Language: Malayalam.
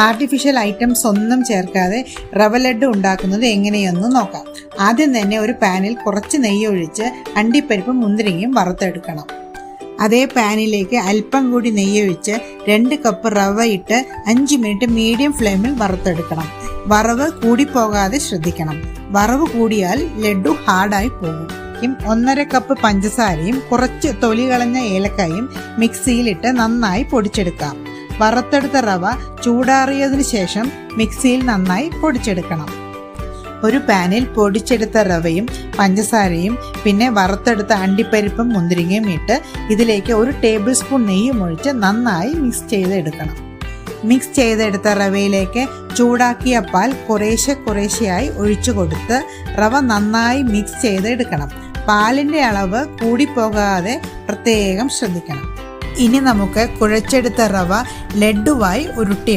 ആർട്ടിഫിഷ്യൽ ഐറ്റംസ് ഒന്നും ചേർക്കാതെ റവ ലഡു ഉണ്ടാക്കുന്നത് എങ്ങനെയെന്ന് നോക്കാം. ആദ്യം തന്നെ ഒരു പാനിൽ കുറച്ച് നെയ്യ് ഒഴിച്ച് അണ്ടിപ്പരിപ്പും മുന്തിരിങ്ങയും വറുത്തെടുക്കണം. അതേ പാനിലേക്ക് അല്പം കൂടി നെയ്യ് ഒഴിച്ച് 2 കപ്പ് റവ ഇട്ട് 5 മിനിറ്റ് മീഡിയം ഫ്ലെയിമിൽ വറുത്തെടുക്കണം. വറവ് കൂടിപ്പോകാതെ ശ്രദ്ധിക്കണം. വറവ് കൂടിയാൽ ലഡു ഹാർഡായി പോകും. 1.5 കപ്പ് പഞ്ചസാരയും കുറച്ച് തൊലി കളഞ്ഞ ഏലക്കായും മിക്സിയിലിട്ട് നന്നായി പൊടിച്ചെടുക്കാം. വറുത്തെടുത്ത റവ ചൂടാറിയതിനു ശേഷം മിക്സിയിൽ നന്നായി പൊടിച്ചെടുക്കണം. ഒരു പാനിൽ പൊടിച്ചെടുത്ത റവയും പഞ്ചസാരയും പിന്നെ വറുത്തെടുത്ത അണ്ടിപ്പരിപ്പും മുന്തിരിങ്ങയും ഇട്ട് ഇതിലേക്ക് 1 ടേബിൾ സ്പൂൺ നെയ്യും ഒഴിച്ച് നന്നായി മിക്സ് ചെയ്തെടുക്കണം. മിക്സ് ചെയ്തെടുത്ത റവയിലേക്ക് ചൂടാക്കിയ പാൽ കുറേശ്ശെയായി ഒഴിച്ചു കൊടുത്ത് റവ നന്നായി മിക്സ് ചെയ്തെടുക്കണം. പാലിൻ്റെ അളവ് കൂടിപ്പോകാതെ പ്രത്യേകം ശ്രദ്ധിക്കണം. ഇനി നമുക്ക് കുഴച്ചെടുത്ത റവ ലഡുവായി ഉരുട്ടിയെടുക്കാം.